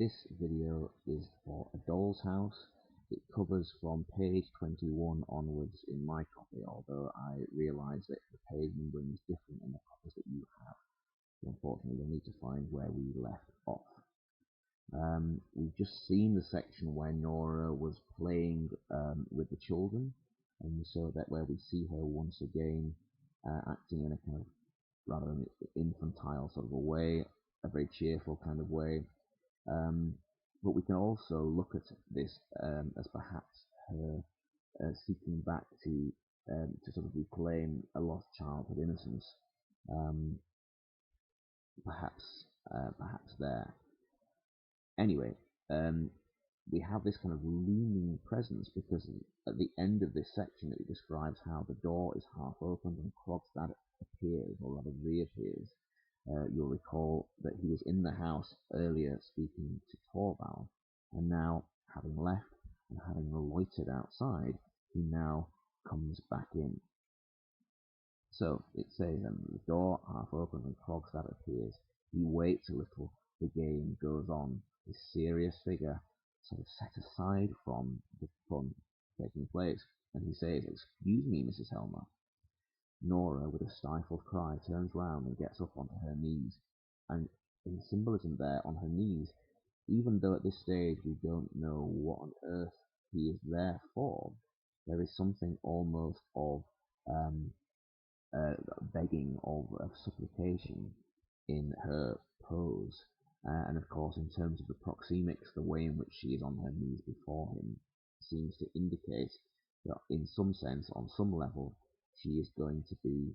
This video is for A Doll's House. It covers from page 21 onwards in my copy, although I realise that the page numbering is different in the copies that you have. So unfortunately, you'll need to find where we left off. We've just seen the section where Nora was playing with the children, and so that where we see her once again acting in a kind of rather an infantile sort of a way, a very cheerful kind of way. But we can also look at this as perhaps her seeking back to sort of reclaim a lost childhood innocence, um, perhaps there. Anyway, we have this kind of looming presence because at the end of this section it describes how the door is half opened and Krogstad appears, or rather reappears. You'll recall that he was in the house earlier speaking to Torvald, and now, having left and having loitered outside, he now comes back in. So it says, the door half opens and Krogstad appears. He waits a little, the game goes on, his serious figure sort of set aside from the fun taking place, and he says, "Excuse me, Mrs. Helmer." Nora, with a stifled cry, turns round and gets up onto her knees, and in symbolism there, on her knees, even though at this stage we don't know what on earth he is there for, there is something almost of begging, of supplication in her pose. And of course, in terms of the proxemics, the way in which she is on her knees before him seems to indicate that in some sense, on some level, she is going to be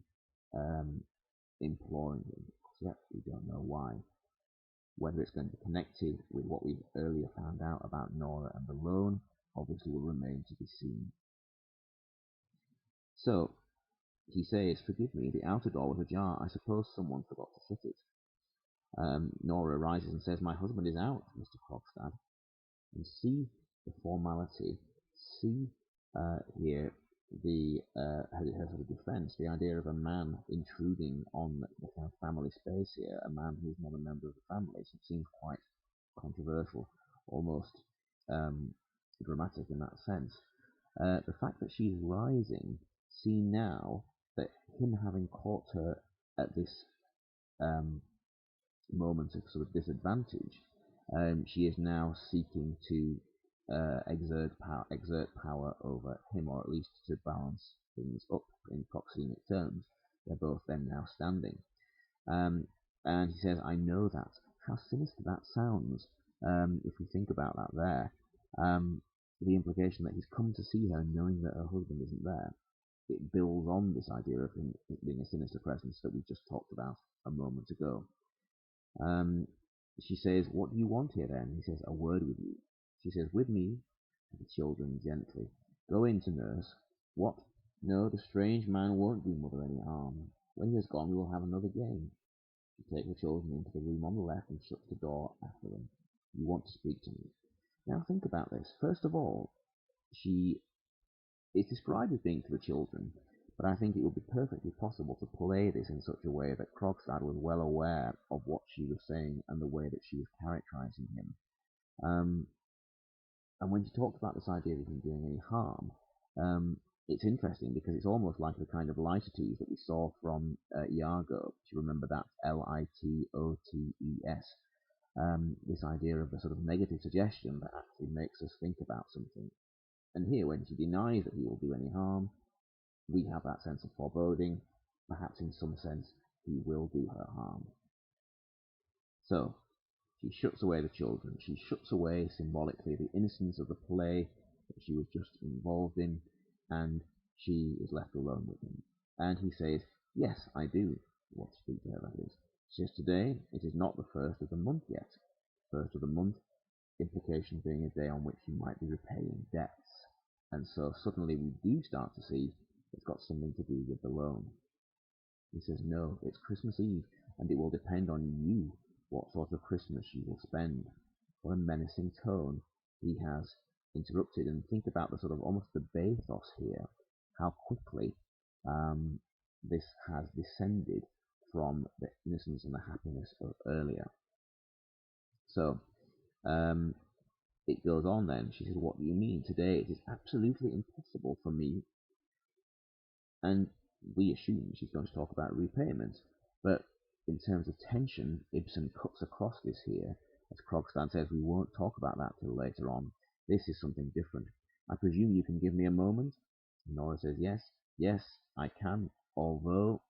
imploring him. Yet we don't know why. Whether it's going to be connected with what we've earlier found out about Nora and the loan, obviously will remain to be seen. So, he says, "Forgive me, the outer door was ajar. I suppose someone forgot to shut it." Nora rises and says, "My husband is out, Mr. Krogstad." And see the formality, see here her sort of defence, the idea of a man intruding on the kind of family space here, a man who's not a member of the family. So it seems quite controversial, almost dramatic in that sense. The fact that she's rising, see now that him having caught her at this moment of sort of disadvantage, she is now seeking to exert power over him, or at least to balance things up in proxemic terms. They're both then now standing. And he says, "I know that." How sinister that sounds, if we think about that there. The implication that he's come to see her knowing that her husband isn't there. It builds on this idea of him being a sinister presence that we just talked about a moment ago. She says, "What do you want here then?" He says, "A word with you." She says, "With me?" To the children gently. "Go in to nurse." "What? No, the strange man won't do mother any harm. When he has gone, we will have another game." She takes the children into the room on the left and shuts the door after them. "You want to speak to me." Now think about this. First of all, she is described as being to the children, but I think it would be perfectly possible to play this in such a way that Krogstad was well aware of what she was saying and the way that she was characterizing him. And when she talked about this idea of him doing any harm, it's interesting because it's almost like the kind of litotes that we saw from Iago. Do you remember that? Litotes. This idea of a sort of negative suggestion that actually makes us think about something. And here, when she denies that he will do any harm, we have that sense of foreboding. Perhaps in some sense, he will do her harm. So, she shuts away the children. She shuts away, symbolically, the innocence of the play that she was just involved in, and she is left alone with him. And he says, "Yes, I do want to speak to her, that is." She says, "Today, it is not the first of the month yet." First of the month, implication being a day on which you might be repaying debts. And so suddenly we do start to see it's got something to do with the loan. He says, "No, it's Christmas Eve, and it will depend on you what sort of Christmas you will spend." What a menacing tone he has interrupted. And think about the sort of almost the bathos here, how quickly this has descended from the innocence and the happiness of earlier. So Um, it goes on then. She says, "What do you mean? Today it is absolutely impossible for me." And we assume she's going to talk about repayment. But in terms of tension, Ibsen cuts across this here, as Krogstad says, "We won't talk about that till later on. This is something different. I presume you can give me a moment?" Nora says, "Yes, yes, I can, although,"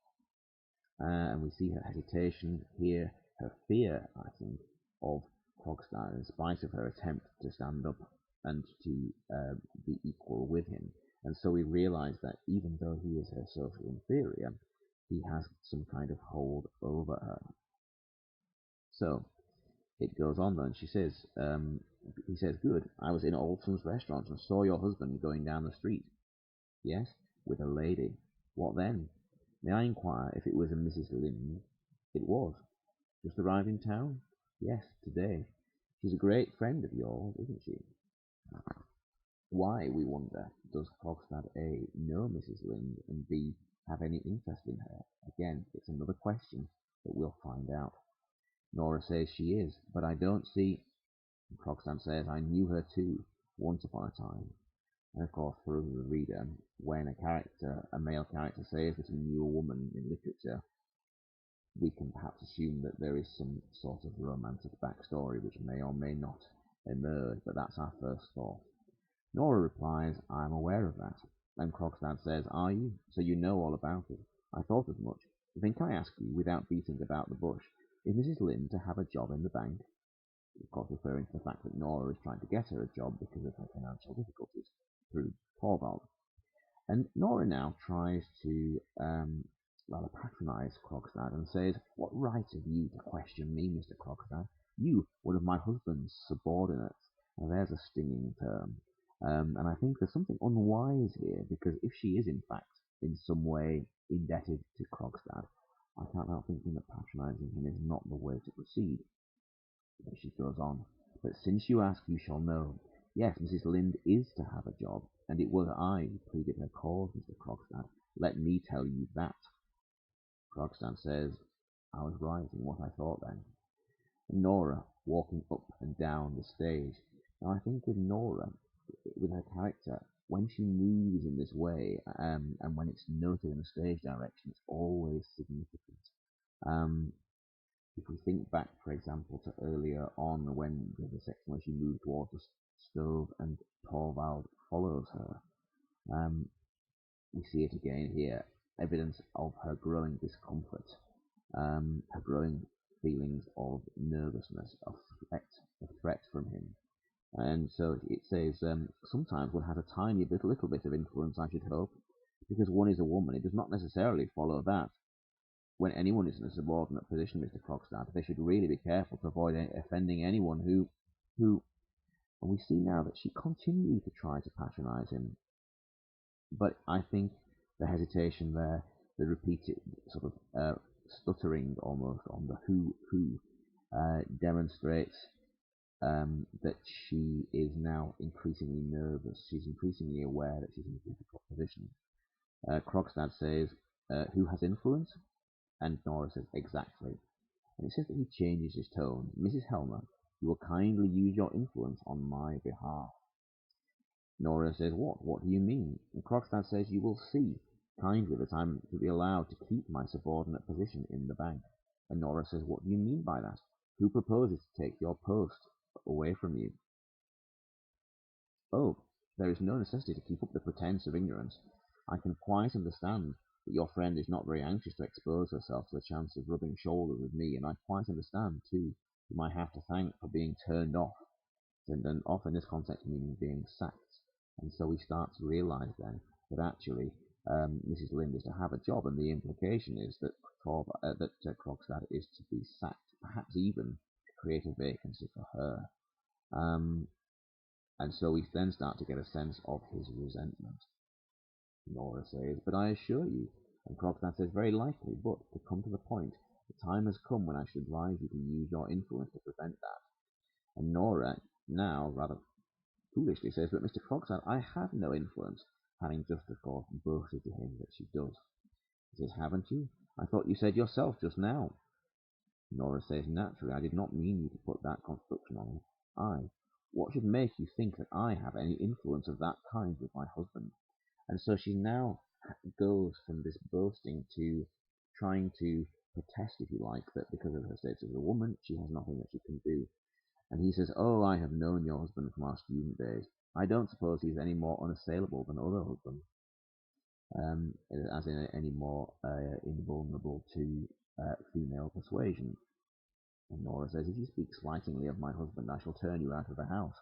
and we see her hesitation here, her fear, I think, of Krogstad, in spite of her attempt to stand up and to be equal with him. And so we realise that even though he is her social inferior, he has some kind of hold over her. So it goes on then. He says, "Good. I was in Olson's restaurant and saw your husband going down the street." "Yes, with a lady." "What then? May I inquire if it was a Mrs. Lind?" "It was." "Just arrived in town?" "Yes, today." "She's a great friend of yours, isn't she?" Why, we wonder, does Krogstad A know Mrs. Lind and B have any interest in her? Again, it's another question that we'll find out. Nora says she is, but I don't see. And Krogstad says, "I knew her too, once upon a time." And of course, for us as a reader, when a male character says that he knew a woman in literature, we can perhaps assume that there is some sort of romantic backstory which may or may not emerge, but that's our first thought. Nora replies, "I'm aware of that." Then Krogstad says, "Are you? So you know all about it. I thought as much. Then can I ask you, without beating about the bush, is Mrs. Lind to have a job in the bank?" Of course, referring to the fact that Nora is trying to get her a job because of her financial difficulties through Torvald. And Nora now tries to rather patronise Krogstad and says, "What right have you to question me, Mr. Krogstad? You, one of my husband's subordinates." Now there's a stinging term. And I think there's something unwise here, because if she is in fact in some way indebted to Krogstad, I can't help thinking that patronising him is not the way to proceed. But she goes on, "But since you ask, you shall know. Yes, Mrs. Lind is to have a job, and it was I who pleaded her cause, Mr. Krogstad. Let me tell you that." Krogstad says, "I was right in what I thought then." And Nora, walking up and down the stage. Now I think with Nora, with her character, when she moves in this way, and when it's noted in the stage direction, it's always significant. Um, if we think back, for example, to earlier on when there's a section where she moves towards the stove and Torvald follows her, we see it again here, evidence of her growing discomfort, her growing feelings of nervousness, of threat from him. And so it says, "Sometimes one has a tiny little bit of influence, I should hope. Because one is a woman, it does not necessarily follow that. When anyone is in a subordinate position, Mr. Krogstad, they should really be careful to avoid offending anyone who." And we see now that she continues to try to patronise him. But I think the hesitation there, the repeated sort of stuttering almost on the who, demonstrates that she is now increasingly nervous. She's increasingly aware that she's in a difficult position. Krogstad says, "Who has influence?" And Nora says, "Exactly." And it says that he changes his tone. "Mrs. Helmer, you will kindly use your influence on my behalf." Nora says, "What do you mean?" And Krogstad says, "You will see kindly that I'm to be allowed to keep my subordinate position in the bank." And Nora says, "What do you mean by that? Who proposes to take your post away from you?" "Oh, there is no necessity to keep up the pretence of ignorance. I can quite understand that your friend is not very anxious to expose herself to the chance of rubbing shoulders with me, and I quite understand, too, whom I have to thank for being turned off, and then off in this context meaning being sacked." And so we start to realise then that actually Mrs. Lind is to have a job, and the implication is that Krogstad is to be sacked, perhaps even to create a vacancy for her. And so we then start to get a sense of his resentment. Nora says, "But I assure you," and Krogstad says, "Very likely, but, to come to the point, the time has come when I should advise you to use your influence to prevent that." And Nora now, rather foolishly, says, "But Mr. Krogstad, I have no influence," having just, of course, boasted to him that she does. He says, "Haven't you? I thought you said yourself just now." Nora says, "Naturally, I did not mean you to put that construction on it. I. What should make you think that I have any influence of that kind with my husband? And so she now goes from this boasting to trying to protest, if you like, that because of her status as a woman, she has nothing that she can do. And he says, "Oh, I have known your husband from our student days. I don't suppose he's any more unassailable than other husbands, as in any more invulnerable to female persuasion." And Nora says, "If you speak slightingly of my husband, I shall turn you out of the house."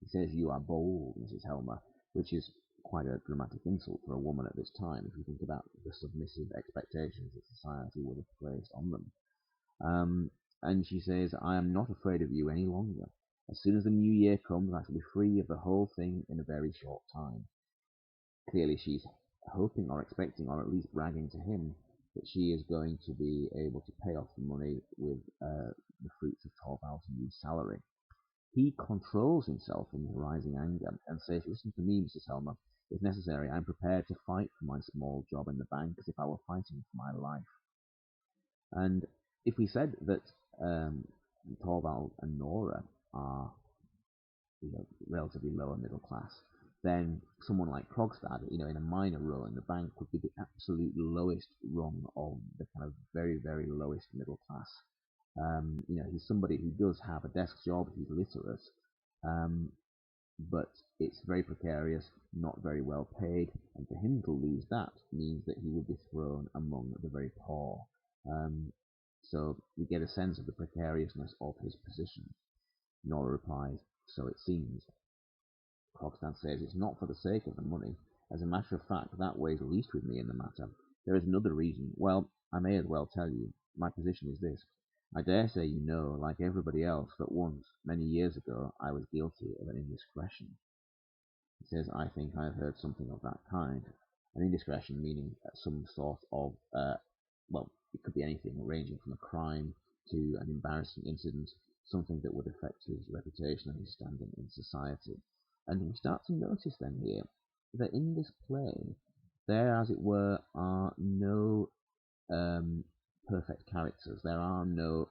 He says, "You are bold, Mrs. Helmer," which is quite a dramatic insult for a woman at this time, if you think about the submissive expectations that society would have placed on them. And she says, "I am not afraid of you any longer. As soon as the new year comes, I shall be free of the whole thing in a very short time." Clearly, she's hoping or expecting, or at least bragging to him, that she is going to be able to pay off the money with the fruits of Torvald's new salary. He controls himself in his rising anger and says, "Listen to me, Mrs. Helmer. If necessary, I'm prepared to fight for my small job in the bank as if I were fighting for my life." And if we said that Torvald and Nora are relatively lower middle class, then someone like Krogstad, in a minor role in the bank, would be the absolute lowest rung of the kind of very, very lowest middle class. He's somebody who does have a desk job, he's literate, but it's very precarious, not very well paid, and for him to lose that means that he would be thrown among the very poor. So we get a sense of the precariousness of his position. Nora replies, "So it seems." Krogstad says, "It's not for the sake of the money. As a matter of fact, that weighs least with me in the matter. There is another reason. Well, I may as well tell you. My position is this. I dare say you know, like everybody else, that once, many years ago, I was guilty of an indiscretion." He says, "I think I have heard something of that kind." An indiscretion meaning some sort of, well, it could be anything, ranging from a crime to an embarrassing incident, something that would affect his reputation and his standing in society. And we start to notice then here that in this play, there, as it were, are no perfect characters. There are no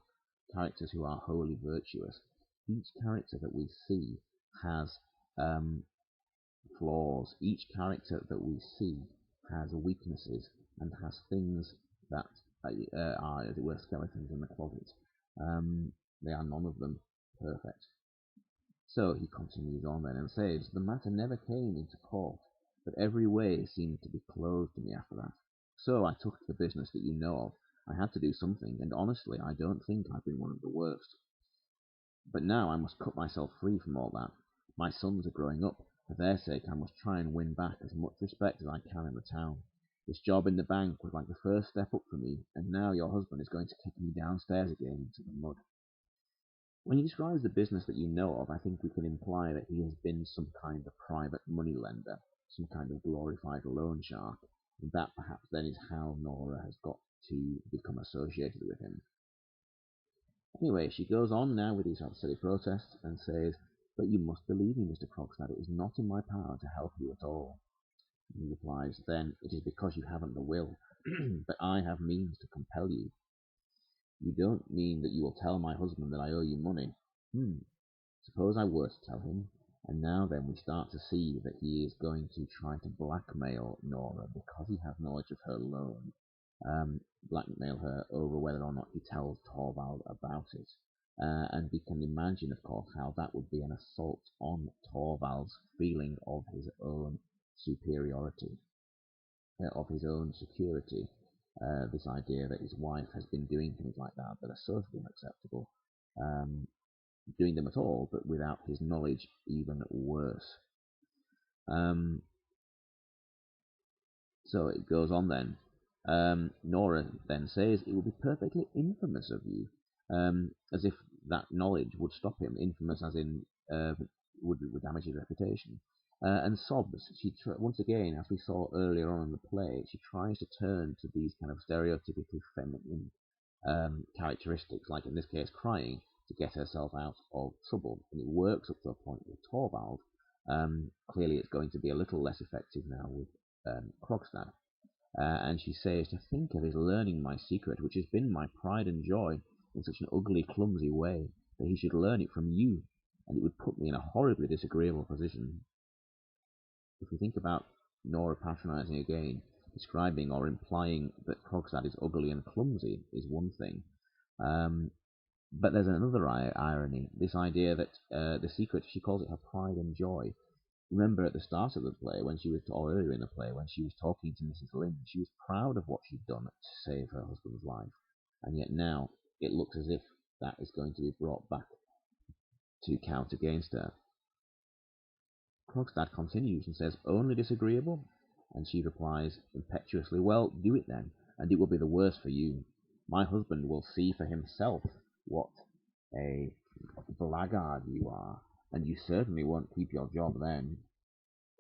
characters who are wholly virtuous. Each character that we see has flaws. Each character that we see has weaknesses and has things that are, as it were, skeletons in the closet. They are none of them perfect. So he continues on then and says, "The matter never came into court, but every way seemed to be closed to me after that. So I took to the business that you know of. I had to do something, and honestly, I don't think I've been one of the worst. But now I must cut myself free from all that. My sons are growing up. For their sake I must try and win back as much respect as I can in the town. This job in the bank was like the first step up for me, and now your husband is going to kick me downstairs again into the mud." When he describes the business that you know of, I think we can imply that he has been some kind of private moneylender, some kind of glorified loan shark, and that perhaps then is how Nora has got to become associated with him. Anyway, she goes on now with these silly protests and says, "But you must believe me, Mr. Krogstad, it is not in my power to help you at all." And he replies, "Then it is because you haven't the will, but I have means to compel you." "You don't mean that you will tell my husband that I owe you money?" Suppose I were to tell him, and now then we start to see that he is going to try to blackmail Nora because he has knowledge of her loan, blackmail her over whether or not he tells Torvald about it. And we can imagine, of course, how that would be an assault on Torvald's feeling of his own superiority, of his own security. This idea that his wife has been doing things like that that are socially unacceptable. Doing them at all, but without his knowledge, even worse. So it goes on then. Nora then says, "It would be perfectly infamous of you," as if that knowledge would stop him. Infamous as in would damage his reputation. And sobs. Once again, as we saw earlier on in the play, she tries to turn to these kind of stereotypically feminine characteristics, like in this case crying, to get herself out of trouble. And it works up to a point with Torvald. Clearly it's going to be a little less effective now with Krogstad. And she says, "To think of his learning my secret, which has been my pride and joy, in such an ugly, clumsy way, that he should learn it from you. and it would put me in a horribly disagreeable position. If we think about Nora patronising again, describing or implying that Krogstad is ugly and clumsy is one thing. But there's another irony, this idea that the secret, she calls it her pride and joy. Remember at the start of the play, or earlier in the play, when she was talking to Mrs. Lynn, she was proud of what she'd done to save her husband's life. And yet now, it looks as if that is going to be brought back to count against her. Krogstad continues and says, "Only disagreeable?" And she replies impetuously, "Well, do it then, and it will be the worse for you. My husband will see for himself what a blackguard you are, and you certainly won't keep your job then."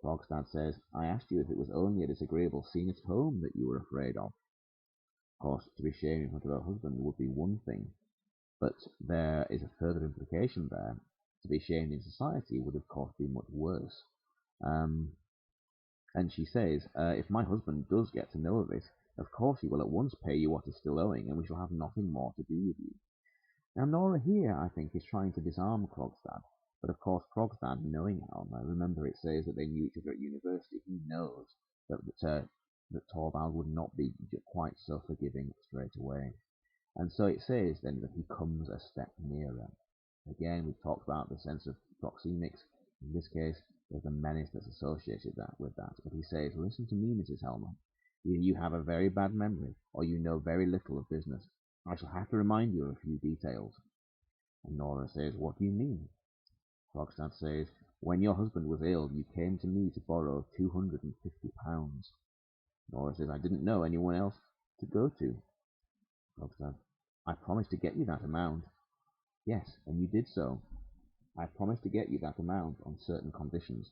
Krogstad says, "I asked you if it was only a disagreeable scene at home that you were afraid of." Of course, to be shamed in front of her husband would be one thing, but there is a further implication there. To be shamed in society would, of course, be much worse. And she says, "If my husband does get to know of it, of course he will at once pay you what is still owing, and we shall have nothing more to do with you." Now, Nora here, I think, is trying to disarm Krogstad, but of course Krogstad, knowing Alma, remember it says that they knew each other at university, he knows that Torvald would not be quite so forgiving straight away. And so it says then that he comes a step nearer. Again, we've talked about the sense of proxemics. In this case, there's a menace that's associated with that. But he says, "Listen to me, Mrs. Helmer. Either you have a very bad memory, or you know very little of business. I shall have to remind you of a few details." And Nora says, "What do you mean?" Krogstad says, "When your husband was ill, you came to me to borrow £250. Nora says, "I didn't know anyone else to go to." Krogstad, "I promised to get you that amount." "Yes, and you did so." "I promised to get you that amount on certain conditions.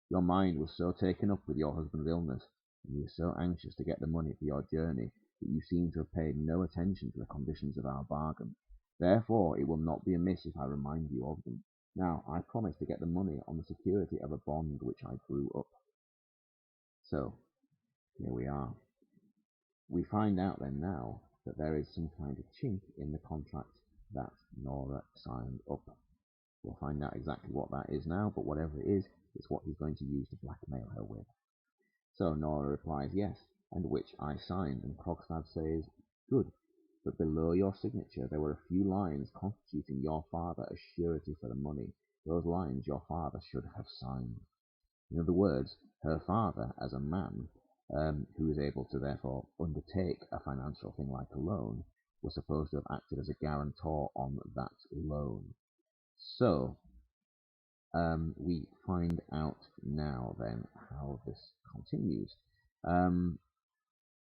Your mind was so taken up with your husband's illness, and you were so anxious to get the money for your journey, that you seem to have paid no attention to the conditions of our bargain. Therefore, it will not be amiss if I remind you of them. Now, I promised to get the money on the security of a bond which I drew up." So, here we are. We find out then now that there is some kind of chink in the contract that Nora signed up. We'll find out exactly what that is now, but whatever it is, it's what he's going to use to blackmail her with. So Nora replies yes, and which I signed, and Krogstad says, "Good, but below your signature there were a few lines constituting your father as surety for the money. Those lines your father should have signed." In other words, her father, as a man, who is able to therefore undertake a financial thing like a loan, was supposed to have acted as a guarantor on that loan. So, we find out now then how this continues.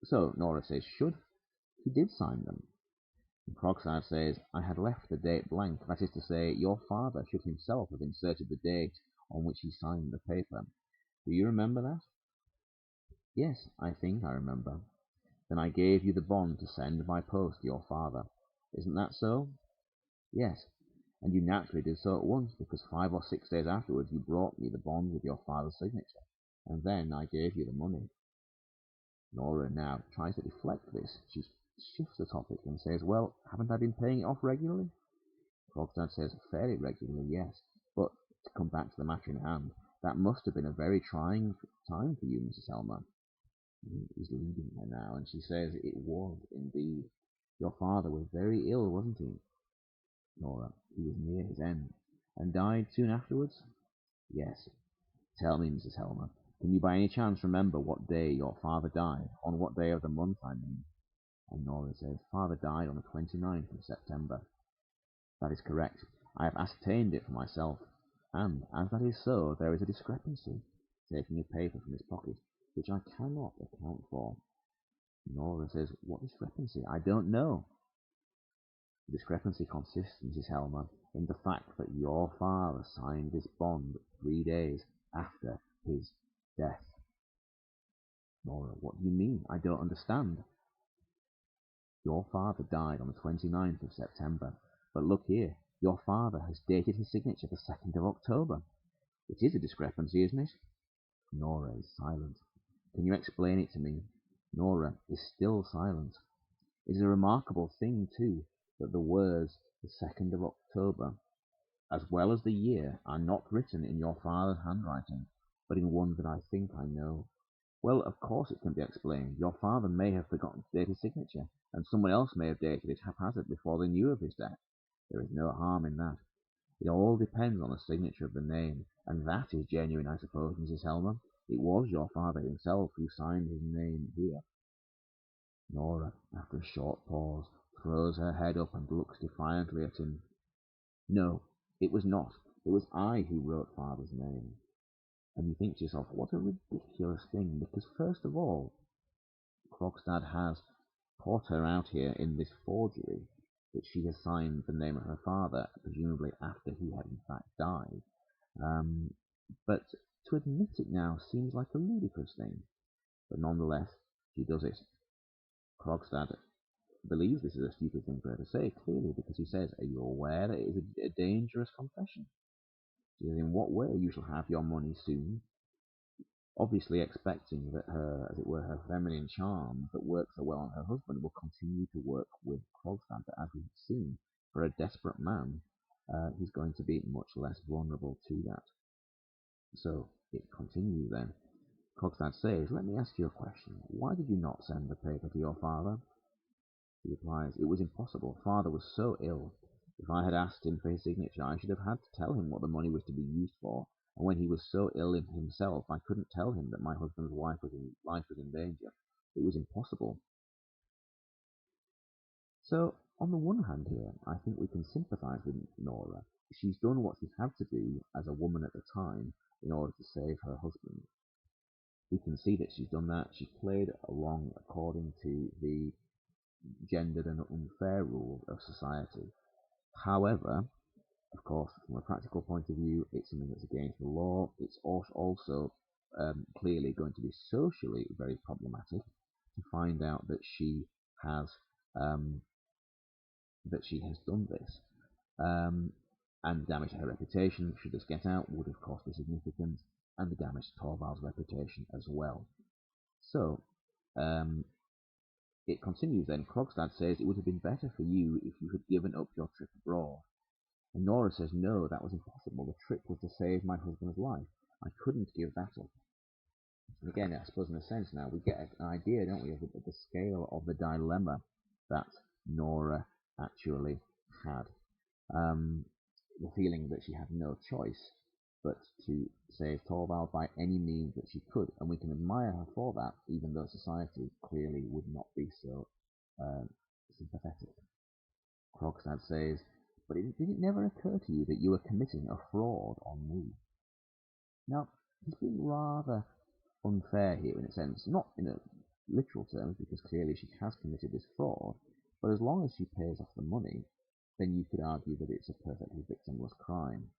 So Nora says, "Should he did sign them?" And Krogstad says, "I had left the date blank. That is to say, your father should himself have inserted the date on which he signed the paper. Do you remember that?" "Yes, I think I remember." "Then I gave you the bond to send by post to your father. Isn't that so?" "Yes, and you naturally did so at once, because 5 or 6 days afterwards you brought me the bond with your father's signature, and then I gave you the money." Nora now tries to deflect this. She shifts the topic and says, "Well, haven't I been paying it off regularly?" Krogstad says, "Fairly regularly, yes. But to come back to the matter in hand, that must have been a very trying time for you, Mrs. Helmer." He's leading her now, and she says, "It was indeed. Your father was very ill, wasn't he?" Nora, "He was near his end." "And died soon afterwards?" "Yes." "Tell me, Mrs. Helmer, can you by any chance remember what day your father died? On what day of the month, I mean?" And Nora says, "Father died on the 29th of September." "That is correct. I have ascertained it for myself. And, as that is so, there is a discrepancy," taking a paper from his pocket, "which I cannot account for." Nora says, "What discrepancy? I don't know." "The discrepancy consists, Mrs. Helmer, in the fact that your father signed this bond 3 days after his death." "Nora, what do you mean? I don't understand." "Your father died on the 29th of September. But look here, your father has dated his signature the 2nd of October. It is a discrepancy, isn't it?" Nora is silent. "Can you explain it to me?" Nora is still silent. It is a remarkable thing, too, that the words "the 2nd of October" as well as the year, are not written in your father's handwriting, but in one that I think I know. Well, of course it can be explained. Your father may have forgotten to date his signature, and someone else may have dated it haphazard before they knew of his death. There is no harm in that. It all depends on the signature of the name, and that is genuine, I suppose, Mrs. Helmer. It was your father himself who signed his name here. Nora, after a short pause, throws her head up and looks defiantly at him. No, it was not. It was I who wrote father's name. And you think to yourself, what a ridiculous thing, because first of all, Krogstad has caught her out here in this forgery that she has signed the name of her father, presumably after he had in fact died. But to admit it now seems like a ludicrous thing. But nonetheless, she does it. Krogstad believes this is a stupid thing for her to say, clearly, because he says, "Are you aware that it is a dangerous confession?" She says, "In what way? You shall have your money soon." Obviously expecting that her, as it were, her feminine charm that worked so well on her husband will continue to work with Krogstad, but as we've seen, for a desperate man, he's going to be much less vulnerable to that. So it continues then. Krogstad says, "Let me ask you a question. Why did you not send the paper to your father?" He replies, "It was impossible. Father was so ill. If I had asked him for his signature, I should have had to tell him what the money was to be used for. And when he was so ill in himself, I couldn't tell him that my husband's life was in danger. It was impossible." So, on the one hand here, I think we can sympathise with Nora. She's done what she had to do as a woman at the time in order to save her husband. We can see that she's done that. She played along according to the gendered and unfair rules of society. However, of course, from a practical point of view, it's something that's against the law. It's also clearly going to be socially very problematic to find out that she has um, done this. And the damage to her reputation, should this get out, would of course be significant, and the damage to Torvald's reputation as well. So, it continues then. Krogstad says, "It would have been better for you if you had given up your trip abroad." And Nora says, "No, that was impossible. The trip was to save my husband's life. I couldn't give that up." And again, I suppose in a sense now, we get an idea, don't we, of the scale of the dilemma that Nora actually had. The feeling that she had no choice but to save Torvald by any means that she could, and we can admire her for that, even though society clearly would not be so sympathetic. Krogstad says, "But did it never occur to you that you were committing a fraud on me?" Now, he's being rather unfair here in a sense, not in a literal terms, because clearly she has committed this fraud, but as long as she pays off the money, then you could argue that it's a perfectly victimless crime.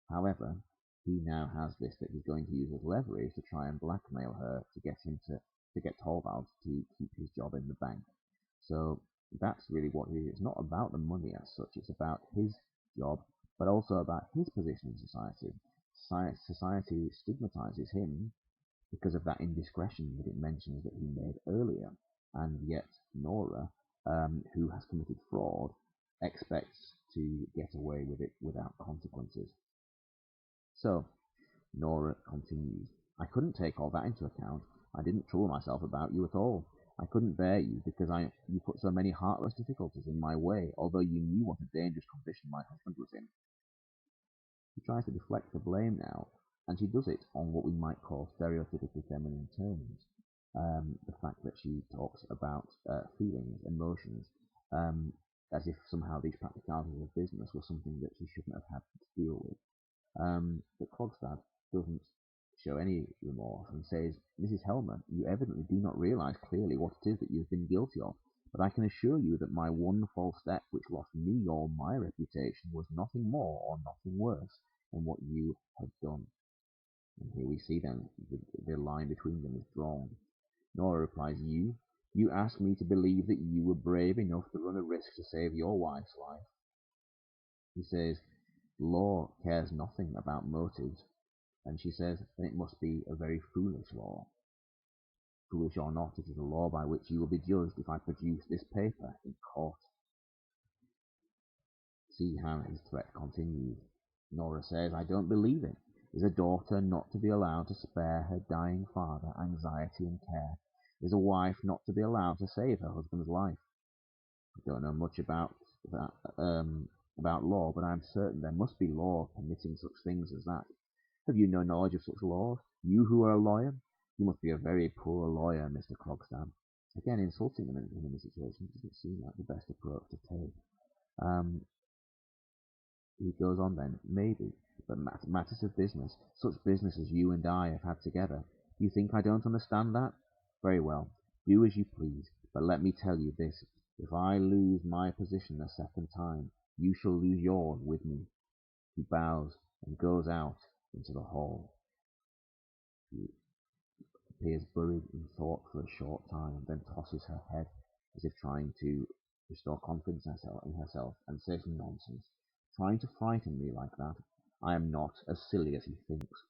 However, he now has this that he's going to use as leverage to try and blackmail her to get him to get Torvald to keep his job in the bank. So that's really what it is. It's not about the money as such, it's about his job, but also about his position in society. Society stigmatizes him because of that indiscretion that it mentions that he made earlier, and yet Nora, who has committed fraud, expects to get away with it without consequences. So, Nora continues, "I couldn't take all that into account. I didn't trouble myself about you at all. I couldn't bear you because you put so many heartless difficulties in my way, although you knew what a dangerous condition my husband was in." She tries to deflect the blame now, and she does it on what we might call stereotypically feminine terms. The fact that she talks about feelings, emotions, as if somehow these practicalities of business were something that she shouldn't have had to deal with. But Krogstad doesn't show any remorse and says, "Mrs. Helmer, you evidently do not realise clearly what it is that you have been guilty of, but I can assure you that my one false step which lost me or my reputation was nothing more or nothing worse than what you have done." And here we see then the line between them is drawn. Nora replies, You asked me to believe that you were brave enough to run a risk to save your wife's life." He says, "Law cares nothing about motives." And she says, "Then it must be a very foolish law." Foolish or not, it is a law by which you will be judged if I produce this paper in court. See how his threat continues. Nora says, I don't believe it. Is a daughter not to be allowed to spare her dying father anxiety and care? Is a wife not to be allowed to save her husband's life? I don't know much that, about law, but I am certain there must be law permitting such things as that. Have you no knowledge of such laws? You who are a lawyer? You must be a very poor lawyer, Mr. Krogstad. Again, insulting him in the situation doesn't seem like the best approach to take. He goes on then, maybe, but matters of business, such business as you and I have had together. You think I don't understand that? Very well, do as you please, but let me tell you this. If I lose my position a second time, you shall lose yours with me. He bows and goes out into the hall. He appears buried in thought for a short time, then tosses her head as if trying to restore confidence in herself and say some nonsense. Trying to frighten me like that. I am not as silly as he thinks.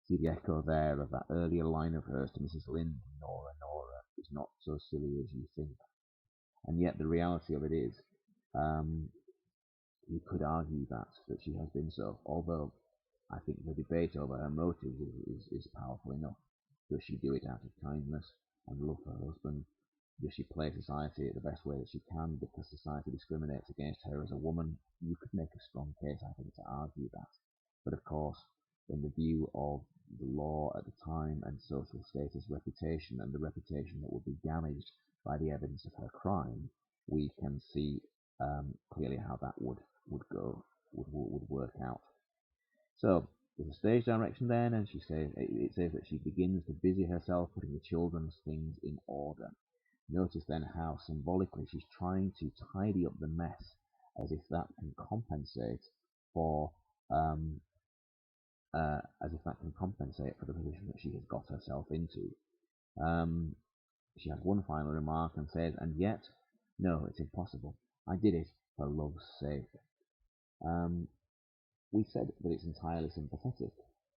See the echo there of that earlier line of hers to Mrs. Lynde, Nora, Nora, is not so silly as you think. And yet the reality of it is, you could argue that she has been so, although I think the debate over her motives is powerful enough. Does she do it out of kindness and love for her husband? Does she play society the best way that she can because society discriminates against her as a woman? You could make a strong case, I think, to argue that. But of course, in the view of the law at the time and social status, reputation, and the reputation that would be damaged by the evidence of her crime, we can see clearly how that would work out. So there's a stage direction then, and it says that she begins to busy herself putting the children's things in order. Notice then how symbolically she's trying to tidy up the mess, as if that can compensate for the position that she has got herself into. She has one final remark and says, and yet, no, it's impossible. I did it for love's sake. We said that it's entirely sympathetic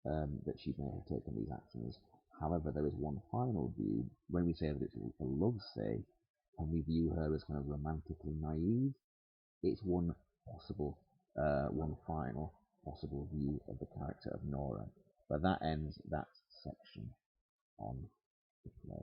that she may have taken these actions. However, there is one final view. When we say that it's for love's sake, can we view her as kind of romantically naive? It's one final possible view of the character of Nora. But that ends that section on the play.